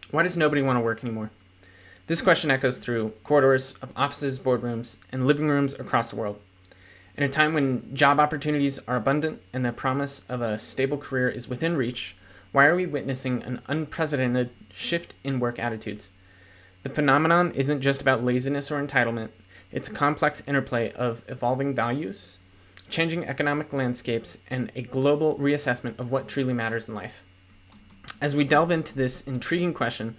Why does nobody want to work anymore? This question echoes through corridors of offices, boardrooms, and living rooms across the world. In a time when job opportunities are abundant and the promise of a stable career is within reach, why are we witnessing an unprecedented shift in work attitudes? The phenomenon isn't just about laziness or entitlement. It's a complex interplay of evolving values, changing economic landscapes, and a global reassessment of what truly matters in life. As we delve into this intriguing question,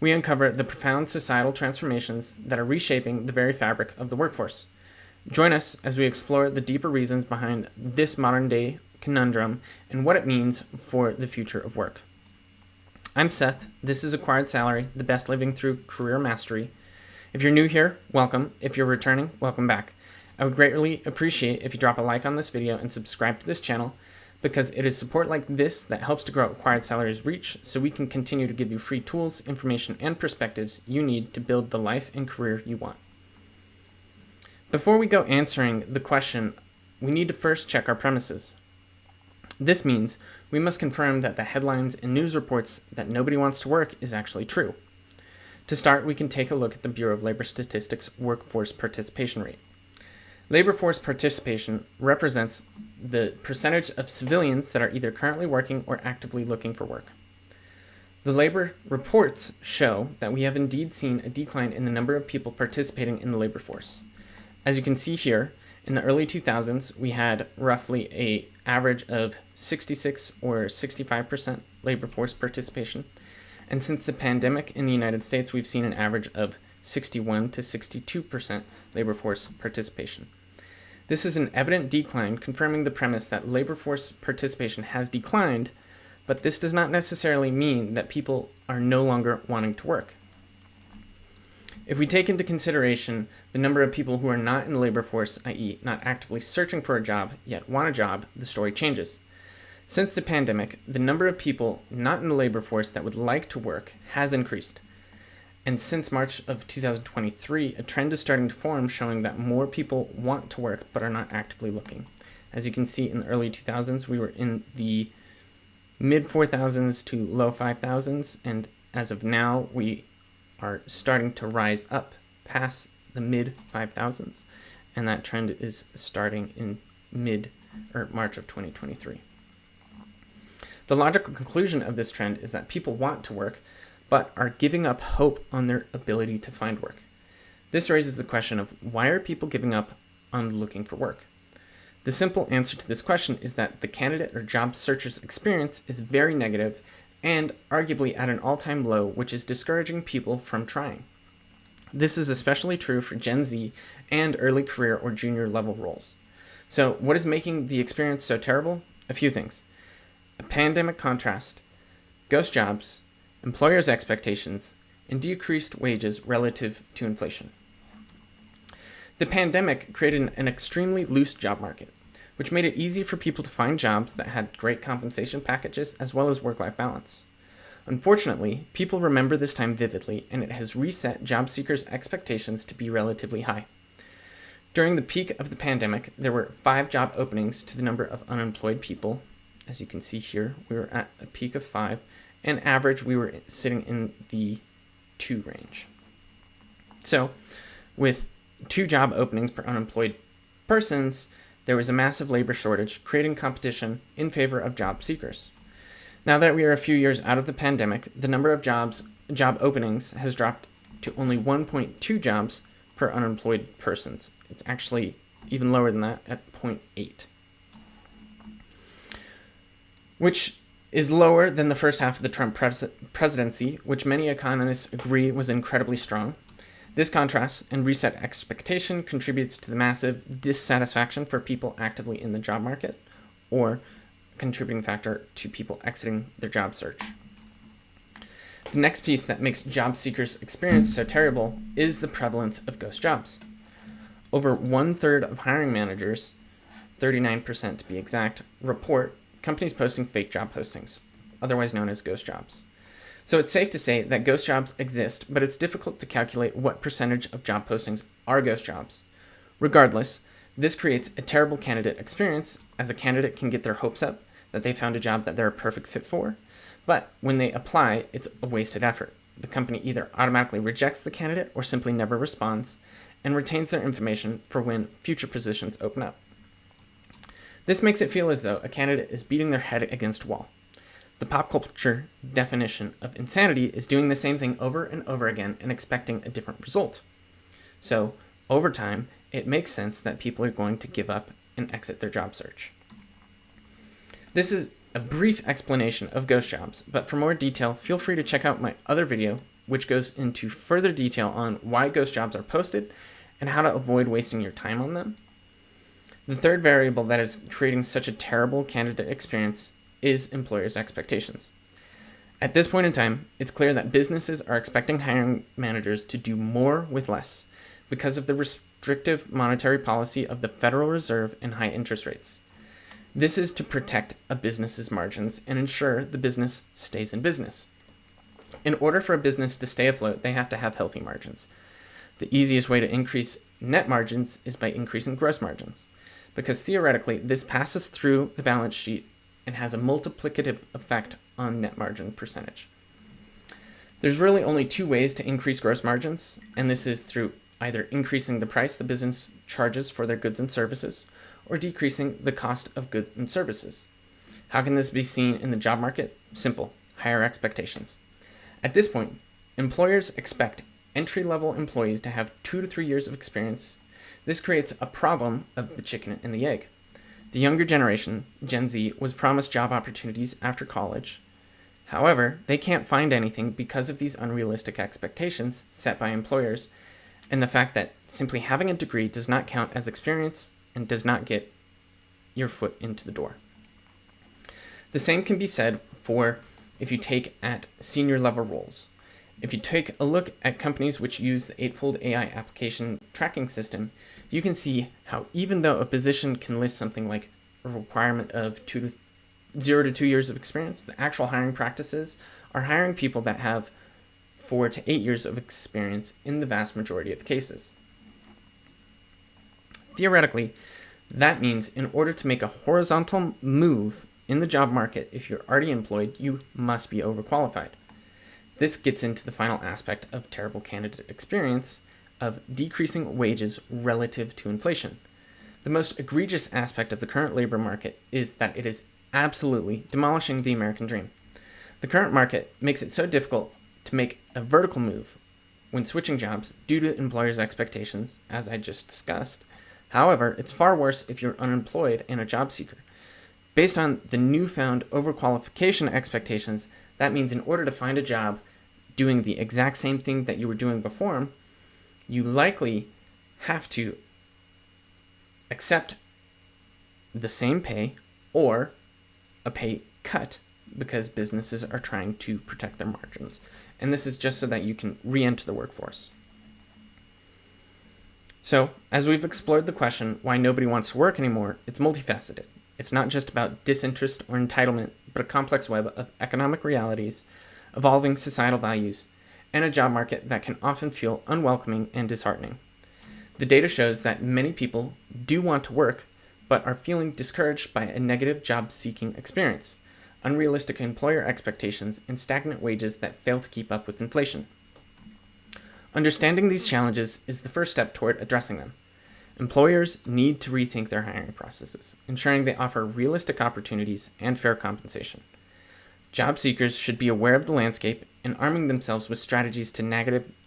we uncover the profound societal transformations that are reshaping the very fabric of the workforce. Join us as we explore the deeper reasons behind this modern-day conundrum and what it means for the future of work. I'm Seth. This is Acquired Salary, the best living through career mastery. If you're new here, welcome. If you're returning, welcome back. I would greatly appreciate if you drop a like on this video and subscribe to this channel, because it is support like this that helps to grow Acquired Salary's reach so we can continue to give you free tools, information, and perspectives you need to build the life and career you want. Before we go answering the question, we need to first check our premises. This means we must confirm that the headlines and news reports that nobody wants to work is actually true. To start, we can take a look at the Bureau of Labor Statistics workforce participation rate. Labor force participation represents the percentage of civilians that are either currently working or actively looking for work. The labor reports show that we have indeed seen a decline in the number of people participating in the labor force. As you can see here, in the early 2000s, we had roughly an average of 66 or 65% labor force participation. And since the pandemic in the United States, we've seen an average of 61 to 62% labor force participation. This is an evident decline, confirming the premise that labor force participation has declined, but this does not necessarily mean that people are no longer wanting to work. If we take into consideration the number of people who are not in the labor force, i.e. not actively searching for a job, yet want a job, the story changes. Since the pandemic, the number of people not in the labor force that would like to work has increased. And since March of 2023, a trend is starting to form showing that more people want to work but are not actively looking. As you can see, in the early 2000s, we were in the mid 4,000s to low 5,000s, and as of now, we are starting to rise up past the mid 5,000s, and that trend is starting in March of 2023. The logical conclusion of this trend is that people want to work, but are giving up hope on their ability to find work. This raises the question of why are people giving up on looking for work? The simple answer to this question is that the candidate or job searcher's experience is very negative and arguably at an all-time low, which is discouraging people from trying. This is especially true for Gen Z and early career or junior level roles. So what is making the experience so terrible? A few things. A pandemic contrast, ghost jobs, employers' expectations, and decreased wages relative to inflation. The pandemic created an extremely loose job market, which made it easy for people to find jobs that had great compensation packages as well as work-life balance. Unfortunately, people remember this time vividly, and it has reset job seekers' expectations to be relatively high. During the peak of the pandemic, there were 5 job openings to the number of unemployed people. As you can see here, we were at a peak of 5. And average, we were sitting in the 2 range. So with 2 job openings per unemployed persons, there was a massive labor shortage, creating competition in favor of job seekers. Now that we are a few years out of the pandemic, the number of job openings has dropped to only 1.2 jobs per unemployed persons. It's actually even lower than that at 0.8, which is lower than the first half of the Trump presidency, which many economists agree was incredibly strong. This contrast and reset expectation contributes to the massive dissatisfaction for people actively in the job market, or a contributing factor to people exiting their job search. The next piece that makes job seekers' experience so terrible is the prevalence of ghost jobs. Over 1/3 of hiring managers, 39% to be exact, report companies posting fake job postings, otherwise known as ghost jobs. So it's safe to say that ghost jobs exist, but it's difficult to calculate what percentage of job postings are ghost jobs. Regardless, this creates a terrible candidate experience, as a candidate can get their hopes up that they found a job that they're a perfect fit for, But when they apply, it's a wasted effort. The company either automatically rejects the candidate or simply never responds and retains their information for when future positions open up. This makes it feel as though a candidate is beating their head against a wall. The pop culture definition of insanity is doing the same thing over and over again and expecting a different result. So, over time, it makes sense that people are going to give up and exit their job search. This is a brief explanation of ghost jobs, but for more detail, feel free to check out my other video, which goes into further detail on why ghost jobs are posted and how to avoid wasting your time on them. The third variable that is creating such a terrible candidate experience is employers' expectations. At this point in time, it's clear that businesses are expecting hiring managers to do more with less because of the restrictive monetary policy of the Federal Reserve and high interest rates. This is to protect a business's margins and ensure the business stays in business. In order for a business to stay afloat, they have to have healthy margins. The easiest way to increase net margins is by increasing gross margins, because theoretically, this passes through the balance sheet and has a multiplicative effect on net margin percentage. There's really only two ways to increase gross margins, and this is through either increasing the price the business charges for their goods and services, or decreasing the cost of goods and services. How can this be seen in the job market? Simple: higher expectations. At this point, employers expect entry-level employees to have 2 to 3 years of experience. This creates a problem of the chicken and the egg. The younger generation, Gen Z, was promised job opportunities after college. However, they can't find anything because of these unrealistic expectations set by employers and the fact that simply having a degree does not count as experience and does not get your foot into the door. The same can be said for if you take at senior level roles. If you take a look at companies which use the Eightfold AI application tracking system, you can see how even though a position can list something like a requirement of 0 to 2 years of experience, the actual hiring practices are hiring people that have 4 to 8 years of experience in the vast majority of cases. Theoretically, that means in order to make a horizontal move in the job market, if you're already employed, you must be overqualified. This gets into the final aspect of terrible candidate experience of decreasing wages relative to inflation. The most egregious aspect of the current labor market is that it is absolutely demolishing the American dream. The current market makes it so difficult to make a vertical move when switching jobs due to employers' expectations, as I just discussed. However, it's far worse if you're unemployed and a job seeker. Based on the newfound overqualification expectations, that means in order to find a job doing the exact same thing that you were doing before, you likely have to accept the same pay or a pay cut because businesses are trying to protect their margins. And this is just so that you can re-enter the workforce. So, as we've explored the question why nobody wants to work anymore, it's multifaceted. It's not just about disinterest or entitlement, but a complex web of economic realities, evolving societal values, and a job market that can often feel unwelcoming and disheartening. The data shows that many people do want to work, but are feeling discouraged by a negative job-seeking experience, unrealistic employer expectations, and stagnant wages that fail to keep up with inflation. Understanding these challenges is the first step toward addressing them. Employers need to rethink their hiring processes, ensuring they offer realistic opportunities and fair compensation. Job seekers should be aware of the landscape and arming themselves with strategies to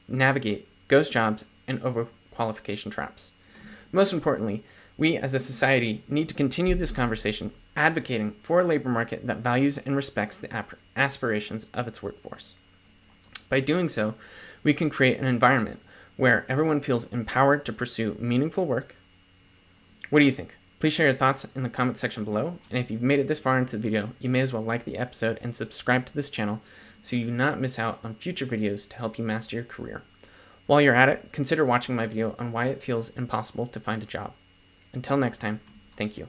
navigate ghost jobs and overqualification traps. Most importantly, we as a society need to continue this conversation, advocating for a labor market that values and respects the aspirations of its workforce. By doing so, we can create an environment where everyone feels empowered to pursue meaningful work. What do you think? Please share your thoughts in the comment section below, and if you've made it this far into the video, you may as well like the episode and subscribe to this channel so you do not miss out on future videos to help you master your career. While you're at it, consider watching my video on why it feels impossible to find a job. Until next time, thank you.